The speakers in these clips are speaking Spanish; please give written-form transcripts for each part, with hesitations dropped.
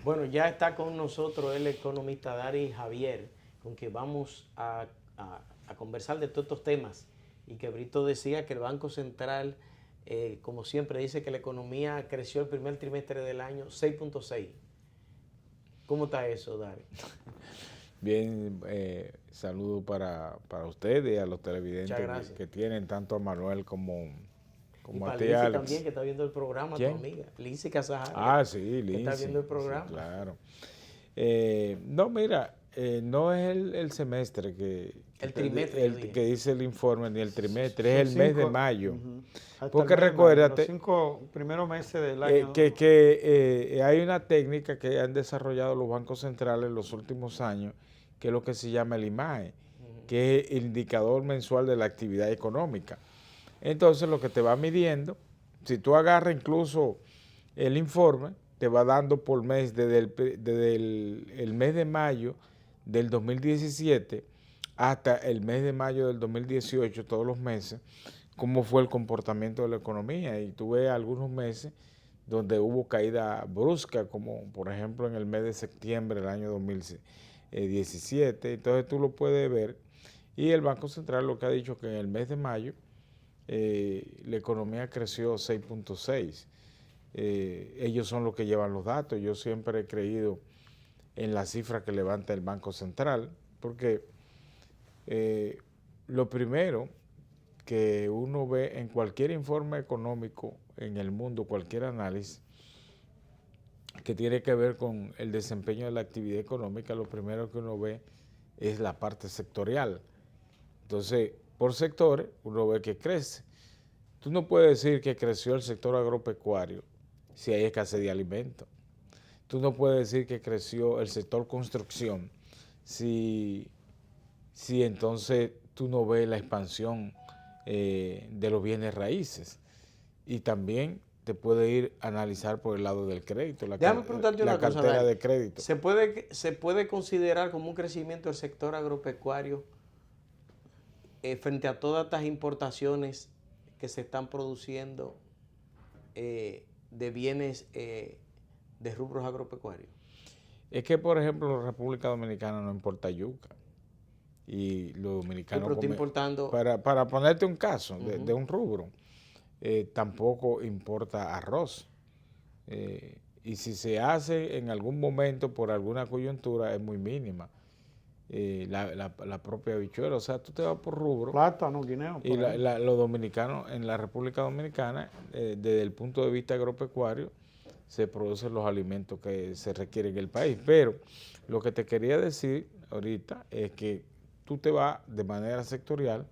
Bueno, ya está con nosotros el economista Dari Javier, con quien vamos a conversar de todos estos temas. Y que Brito decía que el Banco Central, como siempre, dice que la economía creció el primer trimestre del año 6.6. ¿Cómo está eso, Dari? Bien, saludo para ustedes y a los Muchas televidentes gracias. que tienen, tanto a Manuel Y como a para ti, Lindsay también, Alex. que está viendo el programa, tu ¿Quién? amiga. Lindsay Casajaria, Ah, sí, que está Lindsay. viendo el Sí, programa. claro. No, mira, no es el semestre El trimestre, yo dije. que dice el informe, ni el trimestre, Son es el mes de cinco, mayo. ujú, hasta el Porque mes de mayo, los recuérdate 5 primeros meses del año. que hay una técnica que han desarrollado los bancos centrales en los últimos años, que es lo que se llama el IMAE, que es el indicador mensual de la actividad económica. Entonces, lo que te va midiendo, si tú agarras incluso el informe, te va dando por mes desde el mes de mayo del 2017 hasta el mes de mayo del 2018, todos los meses, cómo fue el comportamiento de la economía. Y tú ves algunos meses donde hubo caída brusca, como por ejemplo en el mes de septiembre del año 2017. Entonces tú lo puedes ver. Y el Banco Central lo que ha dicho que en el mes de mayo la economía creció 6.6. Ellos son los que llevan los datos. Yo siempre he creído en la cifra que levanta el Banco Central, porque lo primero que uno ve en cualquier informe económico en el mundo, cualquier análisis que tiene que ver con el desempeño de la actividad económica, lo primero que uno ve es la parte sectorial. Entonces, por sectores, uno ve que crece. Tú no puedes decir que creció el sector agropecuario si hay escasez de alimentos. Tú no puedes decir que creció el sector construcción si entonces tú no ves la expansión de los bienes raíces. Y también te puede ir a analizar por el lado del crédito, Déjame preguntarte una cosa, cartera Dari. de crédito. ¿Se puede considerar como un crecimiento del sector agropecuario frente a todas estas importaciones que se están produciendo de bienes de rubros agropecuarios? Es que, por ejemplo, la República Dominicana no importa yuca. Y los Sí, dominicanos pero está importando. para ponerte un caso de un rubro, tampoco importa arroz. Y si se hace en algún momento por alguna coyuntura es muy mínima. La propia habichuela, o sea, tú te vas por rubro. Plátano, guineo, Y por ahí. los dominicanos en la República Dominicana, desde el punto de vista agropecuario, se producen los alimentos que se requieren en el país. Pero lo que te quería decir ahorita es que tú te vas de manera sectorial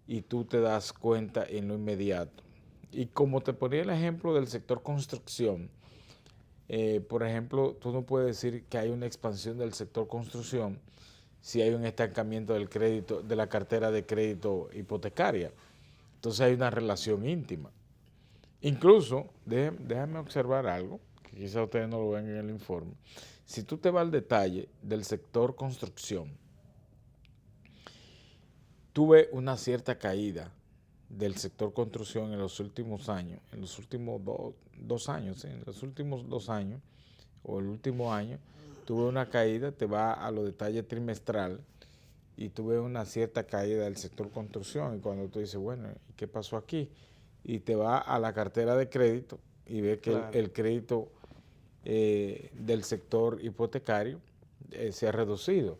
y tú te das cuenta en lo inmediato. Y como te ponía el ejemplo del sector construcción, por ejemplo, tú no puedes decir que hay una expansión del sector construcción si hay un estancamiento del crédito, de la cartera de crédito hipotecaria. Entonces hay una relación íntima. Incluso, déjame observar algo, que quizás ustedes no lo ven en el informe. Si tú te vas al detalle del sector construcción, tú ves una cierta caída del sector construcción en los últimos años, en los últimos dos años, ¿sí? En los últimos 2 años, o el último año, tuve una caída, te va a los detalles trimestral y tuve una cierta caída del sector construcción. Y cuando tú dices, bueno, ¿qué pasó aquí? Y te va a la cartera de crédito y ves que Claro. el crédito del sector hipotecario se ha reducido.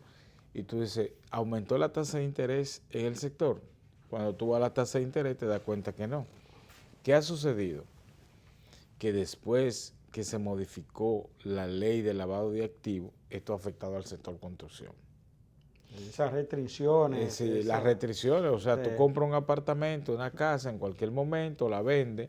Y tú dices, ¿aumentó la tasa de interés en el sector? Cuando tú vas a la tasa de interés te das cuenta que no. ¿Qué ha sucedido? Que después que se modificó la ley de lavado de activos, esto ha afectado al sector construcción. Esas restricciones. Las restricciones, o sea, tú Sí. compras un apartamento, una casa en cualquier momento, la vendes,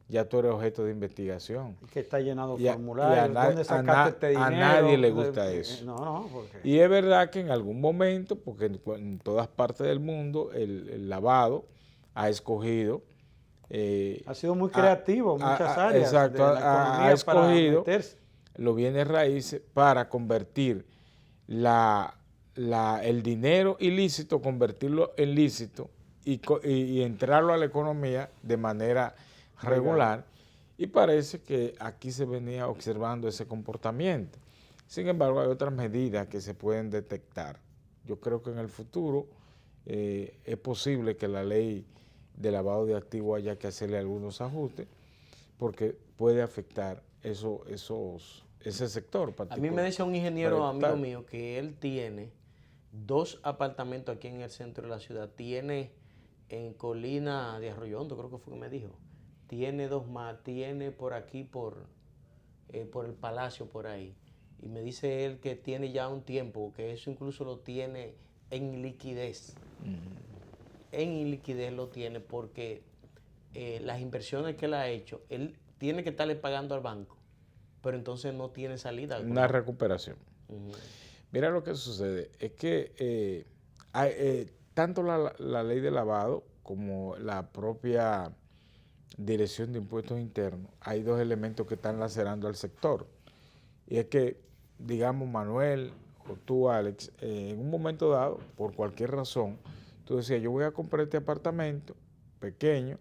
ya tú eres objeto de investigación. Que está llenado de Y formularios. ¿Dónde sacaste este dinero? a nadie le gusta eso. No, porque Y es verdad que en algún momento, porque en todas partes del mundo, el lavado ha escogido. ha sido muy creativo en muchas áreas Exacto, de la economía ha escogido para meterse. los bienes raíces para convertir el dinero ilícito, convertirlo en lícito y entrarlo a la economía de manera regular. Y parece que aquí se venía observando ese comportamiento. Sin embargo, hay otras medidas que se pueden detectar. Yo creo que en el futuro es posible que la ley de lavado de activos haya que hacerle algunos ajustes porque puede afectar ese sector particular. A mí me decía un ingeniero amigo mío que él tiene 2 apartamentos aquí en el centro de la ciudad. Tiene en Colina de Arroyo Hondo, creo que fue que me dijo. Tiene 2 más, tiene por aquí, por el Palacio, por ahí. Y me dice él que tiene ya un tiempo, que eso incluso lo tiene en liquidez. En liquidez lo tiene porque las inversiones que él ha hecho, él tiene que estarle pagando al banco, pero entonces no tiene salida. Una recuperación. Mira lo que sucede, es que tanto la ley de lavado como la propia Dirección de Impuestos Internos, hay 2 elementos que están lacerando al sector. Y es que, digamos, Manuel o tú, Alex, en un momento dado, por cualquier razón, tú decías, yo voy a comprar este apartamento pequeño,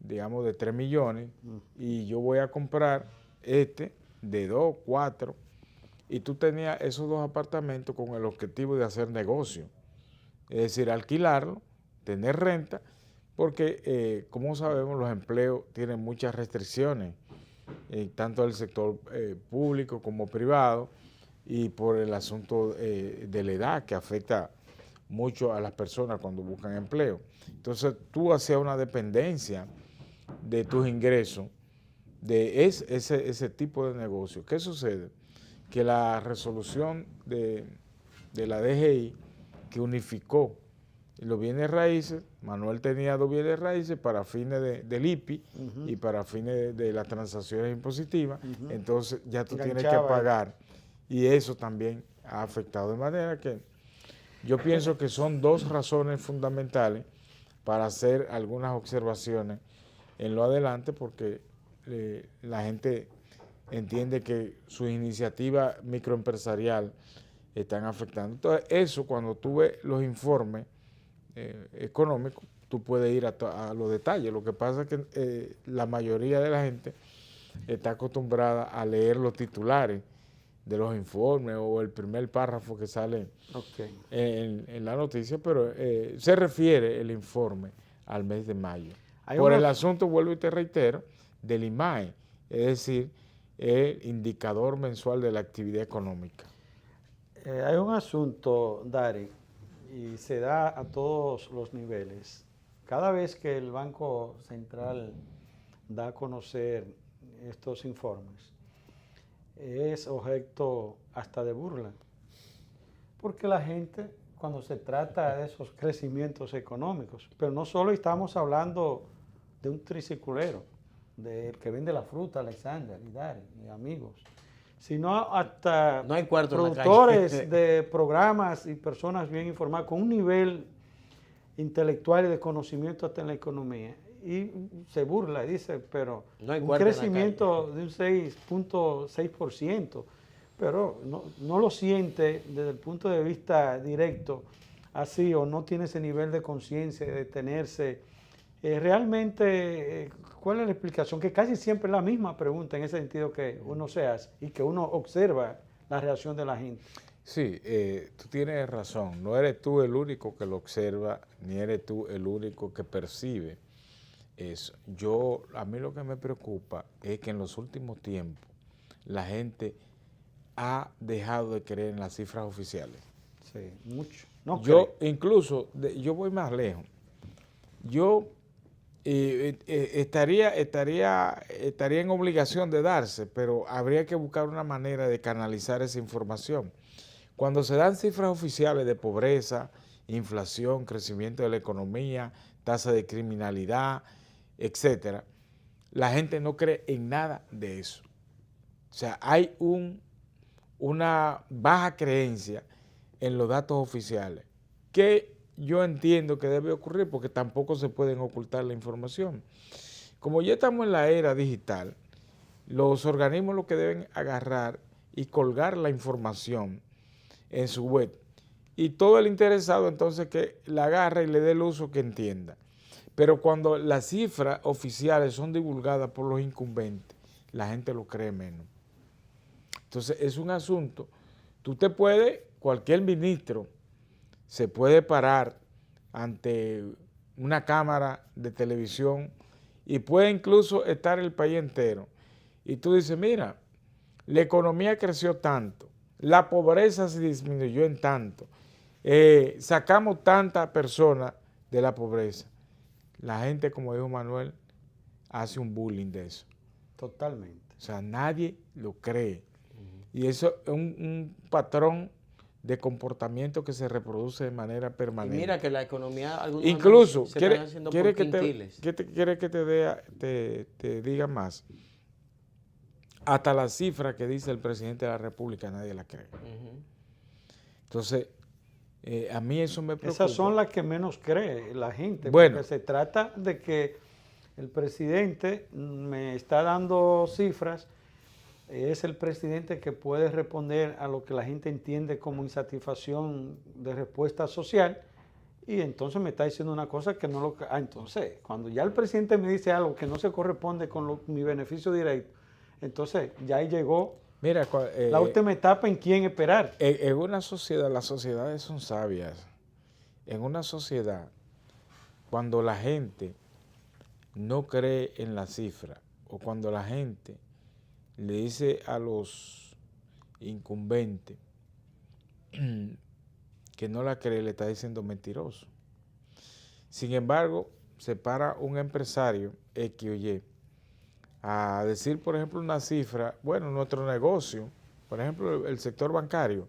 digamos de 3 millones, y yo voy a comprar este de 2, 4, y tú tenías esos 2 apartamentos con el objetivo de hacer negocio, es decir, alquilarlo, tener renta, porque como sabemos los empleos tienen muchas restricciones, tanto del sector público como privado, y por el asunto de la edad que afecta mucho a las personas cuando buscan empleo. Entonces tú hacías una dependencia de tus ingresos de ese tipo de negocio. ¿Qué sucede? Que la resolución de la DGI que unificó los bienes raíces, Manuel tenía 2 bienes raíces para fines del IPI y para fines de las transacciones impositivas, entonces ya tú tienes que pagar y eso también ha afectado, de manera que yo pienso que son 2 razones fundamentales para hacer algunas observaciones en lo adelante, porque la gente entiende que su iniciativa microempresarial están afectando. Entonces, eso cuando tú ves los informes económicos, tú puedes ir a los detalles. Lo que pasa es que la mayoría de la gente está acostumbrada a leer los titulares de los informes o el primer párrafo que sale en la noticia, pero se refiere el informe al mes de mayo. Por el asunto, vuelvo y te reitero, del IMAE, es decir, el indicador mensual de la actividad económica. Hay un asunto, Dari, y se da a todos los niveles. Cada vez que el Banco Central da a conocer estos informes, es objeto hasta de burla, porque la gente, cuando se trata de esos crecimientos económicos, pero no solo estamos hablando de un triciclero, del que vende la fruta, Alexander y Dari, y amigos, sino hasta no hay productores de programas y personas bien informadas, con un nivel intelectual y de conocimiento hasta en la economía. Y se burla y dice, pero no hay un crecimiento de un 6.6%, pero no lo siente desde el punto de vista directo así, o no tiene ese nivel de conciencia, de detenerse. Realmente, ¿cuál es la explicación? Que casi siempre es la misma pregunta en ese sentido que uno se hace y que uno observa la reacción de la gente. Sí, tú tienes razón. No eres tú el único que lo observa, ni eres tú el único que percibe eso. A mí lo que me preocupa es que en los últimos tiempos la gente ha dejado de creer en las cifras oficiales. Sí, mucho. Incluso, yo voy más lejos. Yo estaría en obligación de darse, pero habría que buscar una manera de canalizar esa información. Cuando se dan cifras oficiales de pobreza, inflación, crecimiento de la economía, tasa de criminalidad, etcétera, la gente no cree en nada de eso. O sea, hay una baja creencia en los datos oficiales, que yo entiendo que debe ocurrir porque tampoco se pueden ocultar la información. Como ya estamos en la era digital, los organismos lo que deben agarrar y colgar la información en su web, y todo el interesado entonces que la agarre y le dé el uso que entienda. Pero cuando las cifras oficiales son divulgadas por los incumbentes, la gente lo cree menos. Entonces es un asunto, cualquier ministro se puede parar ante una cámara de televisión y puede incluso estar el país entero. Y tú dices, mira, la economía creció tanto, la pobreza se disminuyó en tanto, sacamos tantas personas de la pobreza. La gente, como dijo Manuel, hace un bullying de eso. Totalmente. O sea, nadie lo cree. Y eso es un patrón de comportamiento que se reproduce de manera permanente. Y mira que la economía, algunos incluso, se están haciendo por quintiles. ¿Quiere que te diga más? Hasta la cifra que dice el presidente de la República nadie la cree. Entonces, a mí eso me preocupa. Esas son las que menos cree la gente, bueno, porque se trata de que el presidente me está dando cifras, es el presidente que puede responder a lo que la gente entiende como insatisfacción de respuesta social, y entonces me está diciendo una cosa que no lo... entonces, cuando ya el presidente me dice algo que no se corresponde con mi beneficio directo, entonces ya ahí llegó mira, la última etapa en quién esperar. En una sociedad, las sociedades son sabias. En una sociedad, cuando la gente no cree en la cifra, o cuando la gente le dice a los incumbentes que no la cree, le está diciendo mentiroso. Sin embargo, se para un empresario X o Y a decir, por ejemplo, una cifra, bueno, nuestro negocio, por ejemplo, el sector bancario,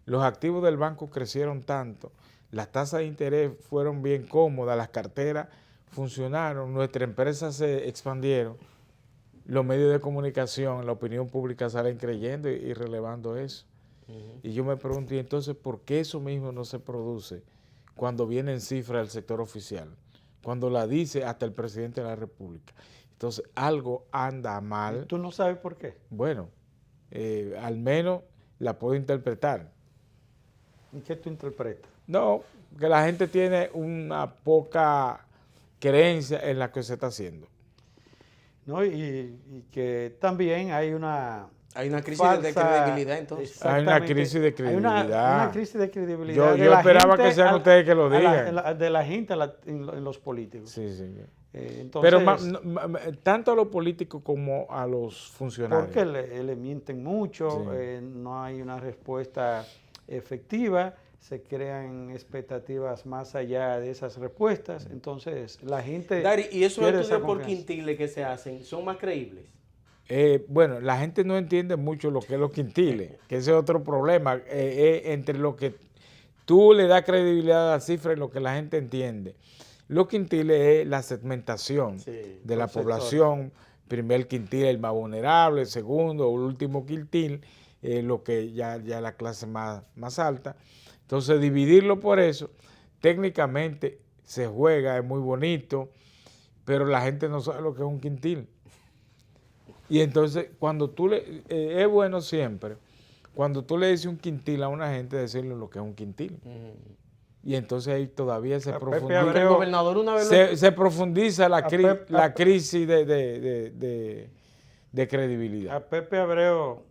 los activos del banco crecieron tanto, las tasas de interés fueron bien cómodas, las carteras funcionaron, nuestra empresa se expandieron, los medios de comunicación, la opinión pública salen creyendo y relevando eso. Y yo me pregunto, ¿y entonces por qué eso mismo no se produce cuando vienen cifras del sector oficial? Cuando la dice hasta el presidente de la República. Entonces, algo anda mal. ¿Tú no sabes por qué? Bueno, al menos la puedo interpretar. ¿Y qué tú interpretas? No, que la gente tiene una poca creencia en la que se está haciendo. ¿No? Y que también hay una crisis falsa, de credibilidad, entonces. Hay una crisis de credibilidad. Hay una crisis de credibilidad. Yo esperaba que sean ustedes que lo digan. De la gente en los políticos. Sí, sí. Entonces, pero tanto a los políticos como a los funcionarios. Porque le mienten mucho, sí. No hay una respuesta efectiva, se crean expectativas más allá de esas respuestas, entonces la gente... Dari, ¿y esos estudios por quintiles que se hacen son más creíbles? Bueno, la gente no entiende mucho lo que es los quintiles, que ese es otro problema, entre lo que tú le das credibilidad a la cifra y lo que la gente entiende. Los quintiles es la segmentación de la población, primer quintil el más vulnerable, el segundo o el último quintil, lo que ya la clase más alta. Entonces dividirlo por eso, técnicamente se juega, es muy bonito, pero la gente no sabe lo que es un quintil. Y entonces cuando tú es bueno siempre, cuando tú le dices un quintil a una gente, decirle lo que es un quintil. Y entonces ahí todavía se profundiza, se profundiza la crisis de credibilidad. A Pepe Abreu,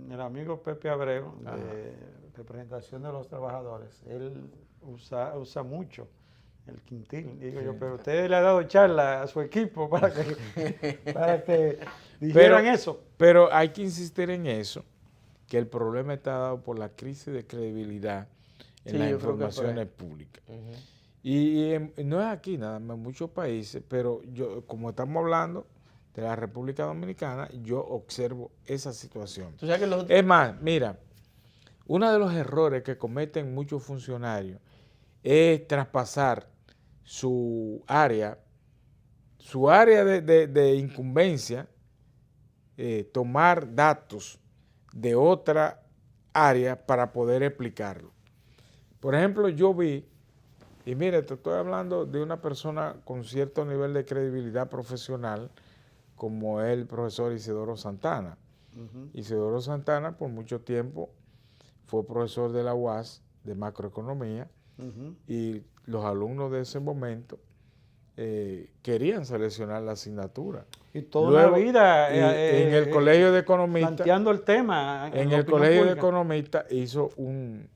el amigo Pepe Abreu, de representación de los trabajadores, él usa mucho el quintil. Digo yo, pero usted le ha dado charla a su equipo para que dijeran eso. Pero hay que insistir en eso, que el problema está dado por la crisis de credibilidad en las informaciones públicas. Y no es aquí nada más, en muchos países, pero yo, como estamos hablando de la República Dominicana, yo observo esa situación. Es más, mira, uno de los errores que cometen muchos funcionarios es traspasar su área de incumbencia, tomar datos de otra área para poder explicarlo. Por ejemplo, yo vi, y mire, te estoy hablando de una persona con cierto nivel de credibilidad profesional, como es el profesor Isidoro Santana. Isidoro Santana por mucho tiempo fue profesor de la UAS de macroeconomía, y los alumnos de ese momento querían seleccionar la asignatura. Y toda Luego, una vida en el Colegio de Economistas, planteando el tema. en la el opinión Colegio de pública. Economistas hizo un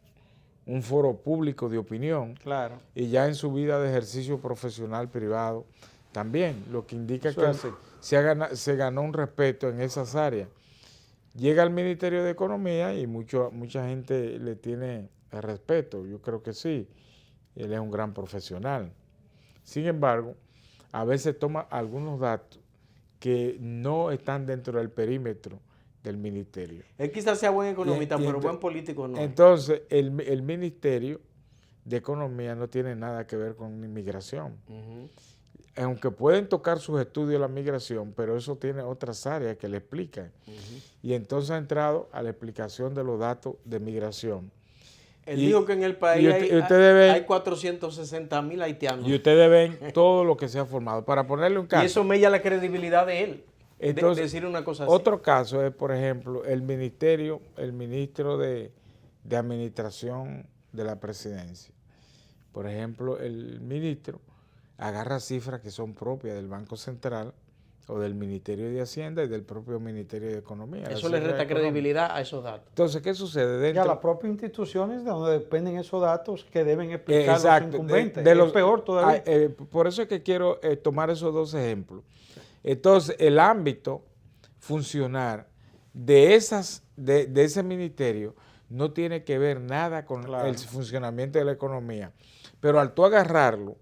foro público de opinión, Claro. y ya en su vida de ejercicio profesional privado también, lo que indica Eso que es así. se ganó un respeto en esas áreas. Llega al Ministerio de Economía y mucha gente le tiene el respeto, yo creo que sí, él es un gran profesional. Sin embargo, a veces toma algunos datos que no están dentro del perímetro del ministerio. Él quizás sea buen economista, pero ento- buen político no. Entonces, el Ministerio de Economía no tiene nada que ver con inmigración. Ujú. Aunque pueden tocar sus estudios de la migración, pero eso tiene otras áreas que le explican. Y entonces ha entrado a la explicación de los datos de migración. Él Y- dijo que en el país y ustedes ven- hay 460,000 haitianos. Y ustedes ven todo lo que se ha formado. Para ponerle un caso. Y eso mella la credibilidad de él. Entonces, de decir una cosa así. Otro caso es, por ejemplo, el ministro de Administración de la Presidencia. Por ejemplo, el ministro agarra cifras que son propias del Banco Central o del Ministerio de Hacienda y del propio Ministerio de Economía. Eso le resta credibilidad a esos datos. Entonces, ¿qué sucede? Y Dentro, a las propias instituciones de donde dependen esos datos que deben explicar los exacto, incumbentes. de los- Es peor todavía. por eso es que quiero tomar esos dos ejemplos. Entonces, el ámbito funcionar de ese ministerio no tiene que ver nada con Claro. el funcionamiento de la economía. Pero al tú agarrarlo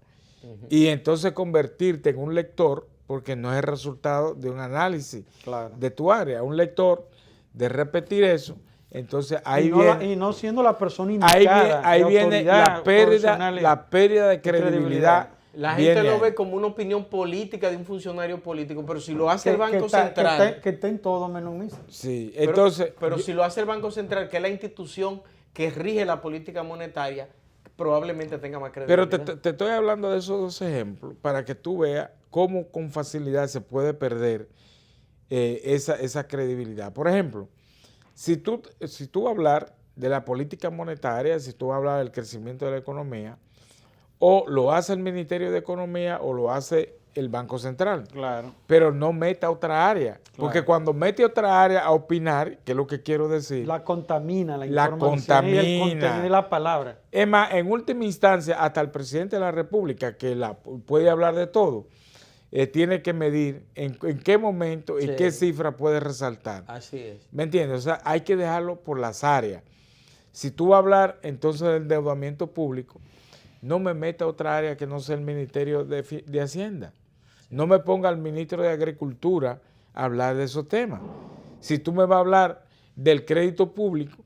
y entonces convertirte en un lector, porque no es el resultado de un análisis Claro. de tu área, un lector de repetir eso, entonces ahí y, no viene... y no siendo la persona Ahí indicada. ahí de viene autoridad profesional y- la pérdida de credibilidad. La gente viene lo ahí. ve como una opinión política de un funcionario político, pero si lo hace el que Banco está- Central, que está en todo menos misa. Sí, pero- entonces... pero si lo hace el Banco Central, que es la institución que rige la política monetaria, probablemente tenga más credibilidad. Pero te estoy hablando de esos dos ejemplos para que tú veas cómo con facilidad se puede perder esa credibilidad. Por ejemplo, si tú vas a hablar de la política monetaria, si tú vas a hablar del crecimiento de la economía, o lo hace el Ministerio de Economía o lo hace el Banco Central. Claro. Pero no meta otra área. Porque cuando mete otra área a opinar, que es lo que quiero decir, La contamina la La información y el contamina. contenido de la palabra. es más, en última instancia, hasta el presidente de la República, que puede hablar de todo, tiene que medir en qué momento y Sí. qué cifra puede resaltar. Así es. ¿Me entiendes? O sea, hay que dejarlo por las áreas. Si tú vas a hablar entonces del endeudamiento público, no me meta otra área que no sea el Ministerio de Hacienda. No me ponga al ministro de Agricultura a hablar de esos temas. Si tú me vas a hablar del crédito público,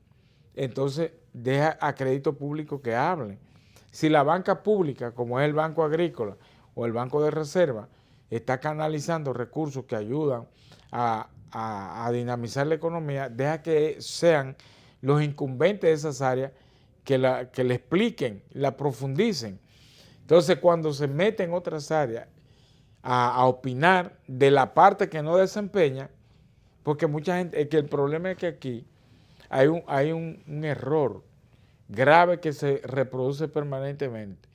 entonces deja a crédito público que hable. Si la banca pública, como es el Banco Agrícola o el Banco de Reserva, está canalizando recursos que ayudan a dinamizar la economía, deja que sean los incumbentes de esas áreas que le expliquen, la profundicen. Entonces, cuando se meten en otras áreas a opinar de la parte que no desempeña, porque mucha gente, es que el problema es que aquí hay un error grave que se reproduce permanentemente.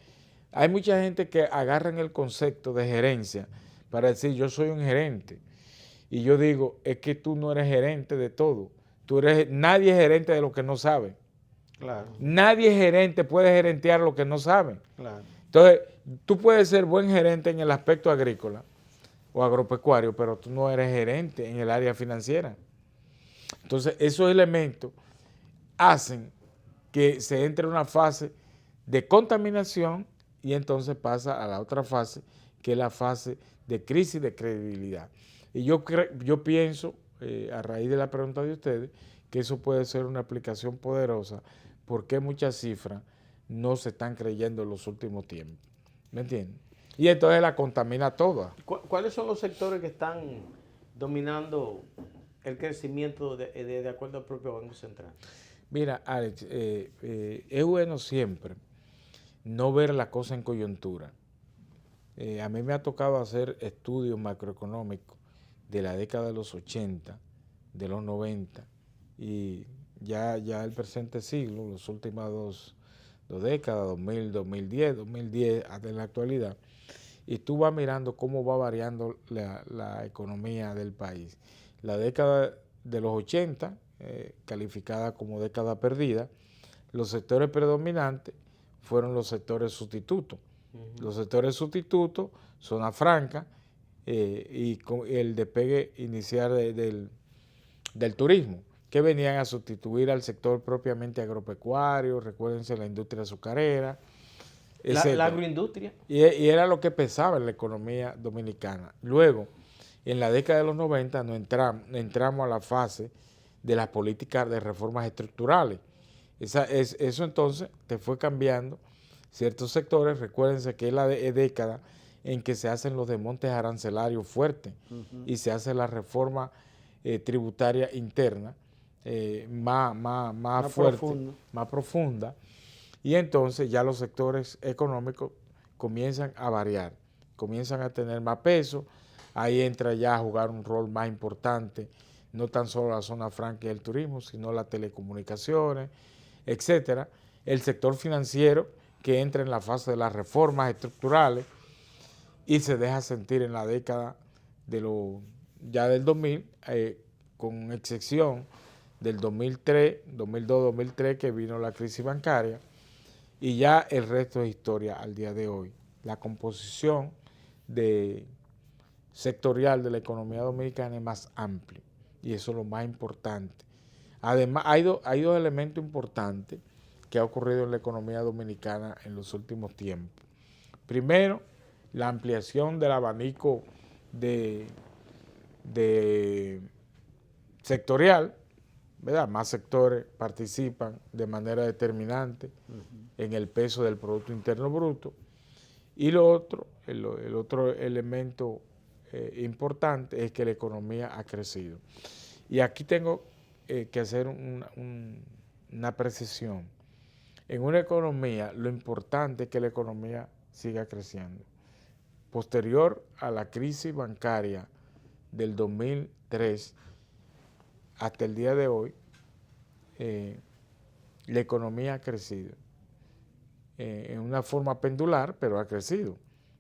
Hay mucha gente que agarran el concepto de gerencia para decir yo soy un gerente. Y yo digo, es que tú no eres gerente de todo. Nadie es gerente de lo que no sabe. Claro. Nadie es gerente, puede gerentear lo que no sabe. Claro. Entonces, tú puedes ser buen gerente en el aspecto agrícola o agropecuario, pero tú no eres gerente en el área financiera. Entonces, esos elementos hacen que se entre en una fase de contaminación y entonces pasa a la otra fase, que es la fase de crisis de credibilidad. Y yo pienso, a raíz de la pregunta de ustedes, que eso puede ser una aplicación poderosa porque muchas cifras no se están creyendo en los últimos tiempos. ¿Me entiendes? Y entonces la contamina toda. ¿Cuáles son los sectores que están dominando el crecimiento de acuerdo al propio Banco Central? Mira, Alex, es bueno siempre no ver la cosa en coyuntura. A mí me ha tocado hacer estudios macroeconómicos de la década de los 80, de los 90 y ya el presente siglo, las últimas dos décadas, 2000, 2010 hasta en la actualidad. y tú vas mirando cómo va variando la economía del país. La década de los 80, calificada como década perdida, los sectores predominantes fueron los sectores sustitutos. Los sectores sustitutos, zona franca, y con el despegue inicial del turismo, que venían a sustituir al sector propiamente agropecuario, recuérdense la industria azucarera, la agroindustria. Y era lo que pesaba en la economía dominicana. Luego, en la década de los 90, entramos a la fase de las políticas de reformas estructurales. Eso entonces te fue cambiando ciertos sectores. Recuérdense que es la década en que se hacen los desmontes arancelarios fuertes y se hace la reforma tributaria interna más fuerte, más profunda. Y entonces ya los sectores económicos comienzan a variar, comienzan a tener más peso. Ahí entra ya a jugar un rol más importante, no tan solo la zona franca y el turismo, sino las telecomunicaciones, etcétera. El sector financiero, que entra en la fase de las reformas estructurales y se deja sentir en la década ya del 2000, con excepción del 2003, 2002-2003, que vino la crisis bancaria, y ya el resto es historia al día de hoy. La composición sectorial de la economía dominicana es más amplia, y eso es lo más importante. Además, hay dos elementos importantes que ha ocurrido en la economía dominicana en los últimos tiempos. Primero, la ampliación del abanico sectorial, ¿verdad? Más sectores participan de manera determinante en el peso del Producto Interno Bruto. Y el otro elemento importante es que la economía ha crecido. Y aquí tengo que hacer una precisión. En una economía, lo importante es que la economía siga creciendo. Posterior a la crisis bancaria del 2003 hasta el día de hoy, la economía ha crecido en una forma pendular, pero ha crecido.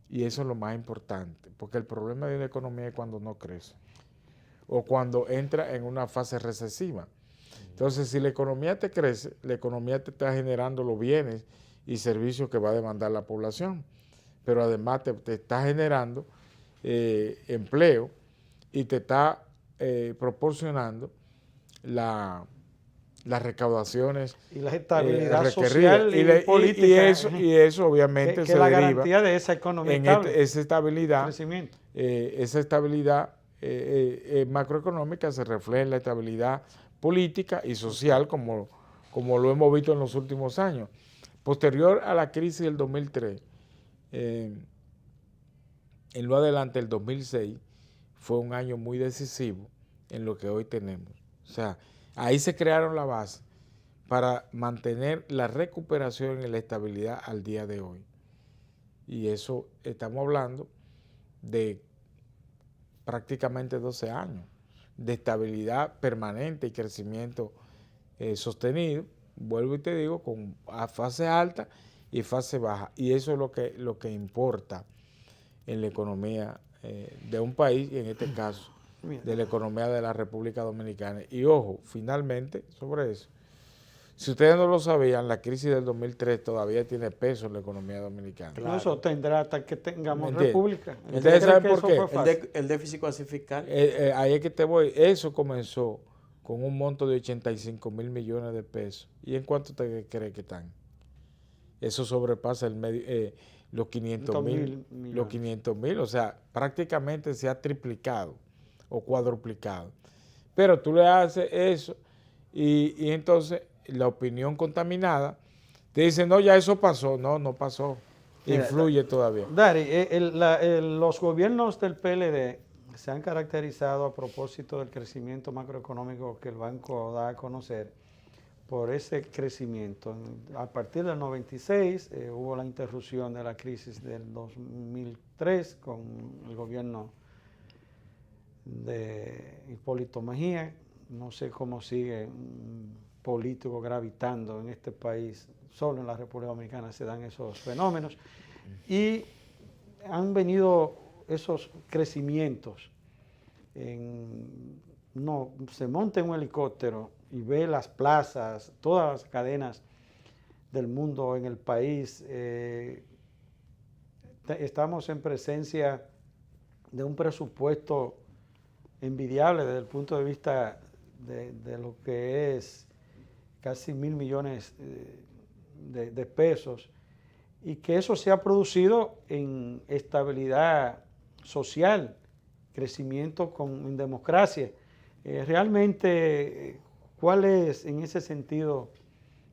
Y eso es lo más importante, porque el problema de una economía es cuando no crece o cuando entra en una fase recesiva. Entonces, si la economía te crece, la economía te está generando los bienes y servicios que va a demandar la población, pero además te está generando empleo y te está proporcionando las recaudaciones y la estabilidad social y política. Y eso obviamente que la garantía de esa economía estable, esa estabilidad, crecimiento. Esa estabilidad macroeconómica se refleja en la estabilidad política y social, como lo hemos visto en los últimos años. Posterior a la crisis del 2003, en lo adelante, el 2006 fue un año muy decisivo en lo que hoy tenemos. O sea, ahí se crearon la base para mantener la recuperación y la estabilidad al día de hoy. Y eso estamos hablando de prácticamente 12 años de estabilidad permanente y crecimiento sostenido, vuelvo y te digo, con fase alta y fase baja. Y eso es lo que importa en la economía de un país, y en este caso de la economía de la República Dominicana. Y ojo, finalmente, sobre eso, si ustedes no lo sabían, la crisis del 2003 todavía tiene peso en la economía dominicana. Claro. Eso tendrá hasta que tengamos república. ¿Ustedes saben por qué? El déficit fiscal. Ahí es que te voy. Eso comenzó con un monto de 85 mil millones de pesos. ¿Y en cuánto te crees que están? Eso sobrepasa los 500 mil. O sea, prácticamente se ha triplicado o cuadruplicado. Pero tú le haces eso y entonces la opinión contaminada te dice, no, ya eso pasó. No pasó. Influye todavía. Dari, los gobiernos del PLD se han caracterizado a propósito del crecimiento macroeconómico que el banco da a conocer por ese crecimiento. A partir del 96 hubo la interrupción de la crisis del 2003 con el gobierno de Hipólito Mejía. No sé cómo sigue un político gravitando en este país. Solo en la República Dominicana se dan esos fenómenos. Y han venido esos crecimientos. Uno se monta en un helicóptero y ve las plazas, todas las cadenas del mundo en el país. Estamos en presencia de un presupuesto envidiable desde el punto de vista de lo que es casi 1.000 millones de pesos, y que eso se ha producido en estabilidad social, crecimiento en democracia. Realmente, ¿cuál es en ese sentido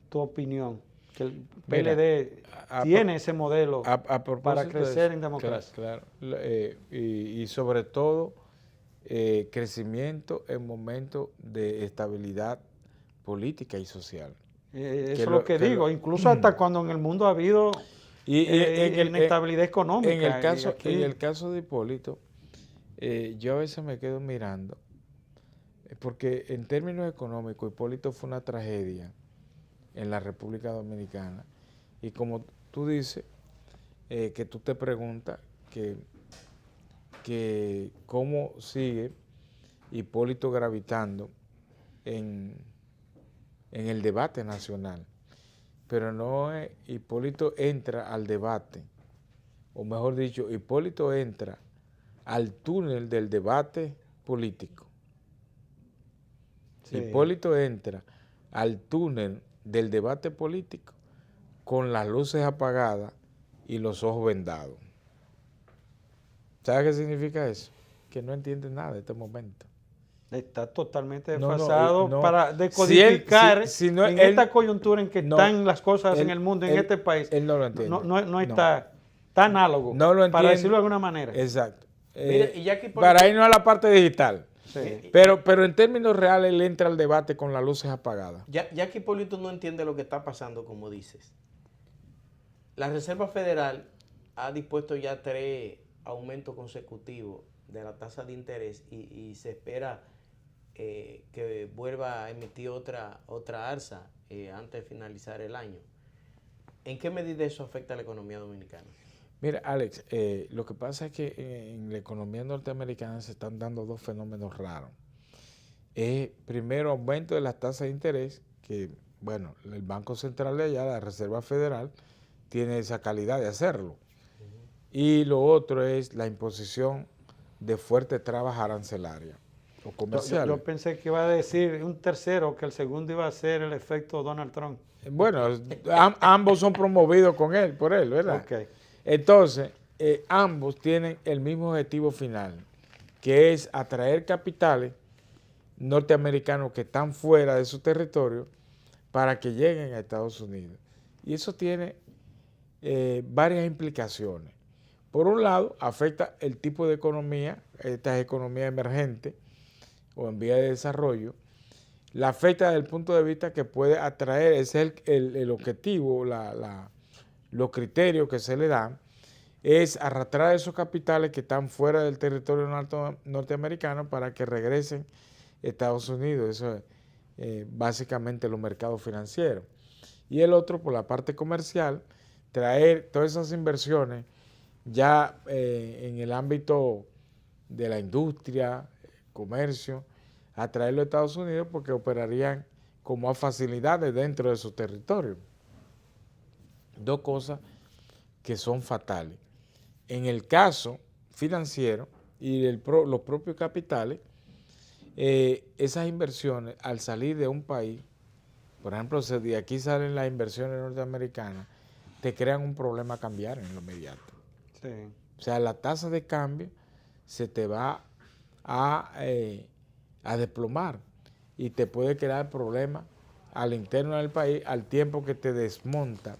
tu opinión? Que el PLD tiene ese modelo para crecer en democracia. Claro, y sobre todo crecimiento en momentos de estabilidad política y social. Eso es lo que digo, incluso hasta cuando en el mundo ha habido inestabilidad económica. En el caso de Hipólito, yo a veces me quedo mirando, porque en términos económicos Hipólito fue una tragedia en la República Dominicana, y como tú dices, que tú te preguntas que cómo sigue Hipólito gravitando en el debate nacional, pero no es, Hipólito entra al debate, o mejor dicho, Hipólito entra al túnel del debate político. Sí. Hipólito entra al túnel del debate político con las luces apagadas y los ojos vendados. ¿Sabes qué significa eso? Que no entiende nada de este momento. Está totalmente desfasado para decodificar esta coyuntura en que están las cosas en el mundo, en este país. Él no lo entiende. No está análogo, no lo entiende, para decirlo de alguna manera. Exacto. Mira, y ya que para irnos a la parte digital. Sí. Pero en términos reales él entra al debate con las luces apagadas. Ya que Hipólito no entiende lo que está pasando, como dices. La Reserva Federal ha dispuesto ya 3 aumentos consecutivos de la tasa de interés y se espera que vuelva a emitir otra alza antes de finalizar el año. ¿En qué medida eso afecta a la economía dominicana? Mira, Alex, lo que pasa es que en la economía norteamericana se están dando 2 fenómenos raros. Primero, aumento de las tasas de interés, que, bueno, el Banco Central de allá, la Reserva Federal, tiene esa calidad de hacerlo. Y lo otro es la imposición de fuertes trabas arancelarias o comerciales. Yo pensé que iba a decir un tercero, que el segundo iba a ser el efecto Donald Trump. Bueno, ambos son promovidos por él, ¿verdad? Okay. Entonces, ambos tienen el mismo objetivo final, que es atraer capitales norteamericanos que están fuera de su territorio para que lleguen a Estados Unidos. Y eso tiene varias implicaciones. Por un lado, afecta el tipo de economía, estas economías emergentes o en vía de desarrollo. La afecta desde el punto de vista que puede atraer, ese es el objetivo, los criterios que se le dan, es arrastrar esos capitales que están fuera del territorio norteamericano para que regresen a Estados Unidos. Eso es básicamente los mercados financieros. Y el otro, por la parte comercial, traer todas esas inversiones ya en el ámbito de la industria, comercio, a traerlo a Estados Unidos porque operarían con más facilidades dentro de su territorio. 2 cosas que son fatales. En el caso financiero y los propios capitales, esas inversiones al salir de un país, por ejemplo, si de aquí salen las inversiones norteamericanas, te crean un problema cambiario en lo inmediato. Sí. O sea, la tasa de cambio se te va a desplomar y te puede crear problemas al interno del país al tiempo que te desmonta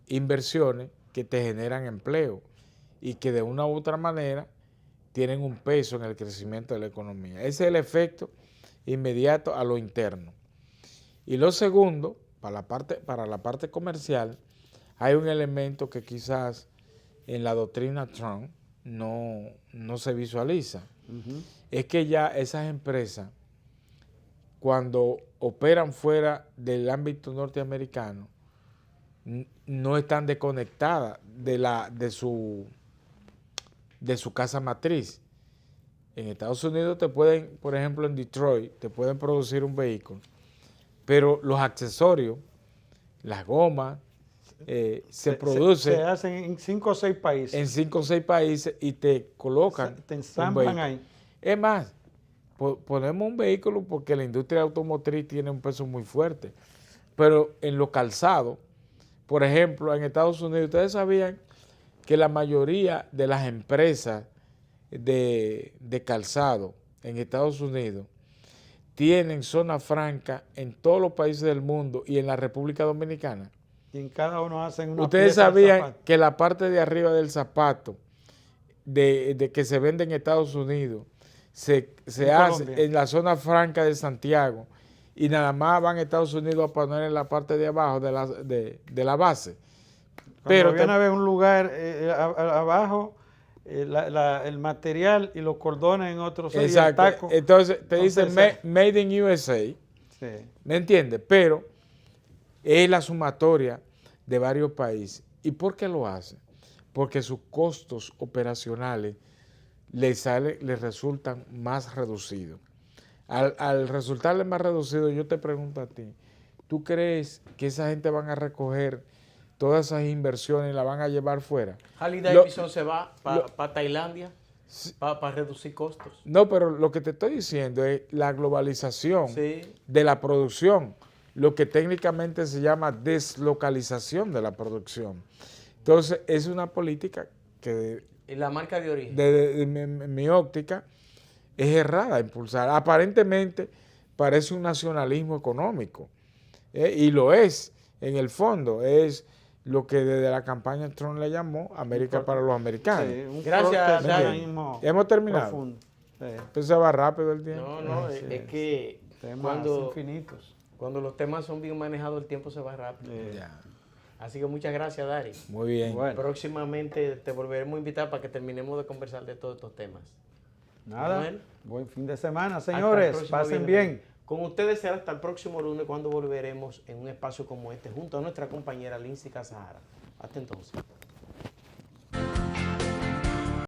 inversiones que te generan empleo y que de una u otra manera tienen un peso en el crecimiento de la economía. Ese es el efecto inmediato a lo interno. Y lo segundo, para la parte comercial, hay un elemento que quizás en la doctrina Trump no se visualiza. Es que ya esas empresas, cuando operan fuera del ámbito norteamericano, no están desconectadas de su casa matriz. En Estados Unidos te pueden, por ejemplo en Detroit, te pueden producir un vehículo, pero los accesorios, las gomas, se producen se hacen en 5 o 6 países. en 5 o 6 países y te colocan Te ensamblan ahí. Es más, ponemos un vehículo porque la industria automotriz tiene un peso muy fuerte, pero en los calzados, por ejemplo, en Estados Unidos, ustedes sabían que la mayoría de las empresas de calzado en Estados Unidos tienen zona franca en todos los países del mundo y en la República Dominicana. Y en cada uno hacen una Ustedes pieza del sabían zapato. que la parte de arriba del zapato de que se vende en Estados Unidos se hace Colombia. en la zona franca de Santiago y nada más van a Estados Unidos a poner en la parte de abajo de la base. Pero viene a ver un lugar abajo, el material y los cordones en otros sitios. Exacto. Entonces te dicen Made in USA, Sí. ¿me entiendes? Pero es la sumatoria de varios países. ¿Y por qué lo hacen? Porque sus costos operacionales les resultan más reducidos. Al resultarle más reducido, yo te pregunto a ti, ¿tú crees que esa gente van a recoger todas esas inversiones y la van a llevar fuera? Harley Davidson se va para Tailandia para reducir costos. No, pero lo que te estoy diciendo es la globalización Sí. de la producción, lo que técnicamente se llama deslocalización de la producción. Entonces, es una política que Y la marca de origen. desde mi óptica es errada impulsar. Aparentemente parece un nacionalismo económico, y lo es, en el fondo, es lo que desde la campaña Trump le llamó América para los americanos. Sí, un Gracias, proteccionismo Hemos terminado. profundo. Sí. Entonces va rápido el tiempo. No, Sí, es que Temas infinitos. cuando los temas son bien manejados, el tiempo se va rápido. Ya. Así que muchas gracias, Dari. Muy bien. Bueno. Próximamente te volveremos a invitar para que terminemos de conversar de todos estos temas. Nada. Manuel. Buen fin de semana, Hasta el señores. próximo Pasen viernes. bien. Con ustedes será hasta el próximo lunes cuando volveremos en un espacio como este junto a nuestra compañera Lindsay Casajara. Hasta entonces.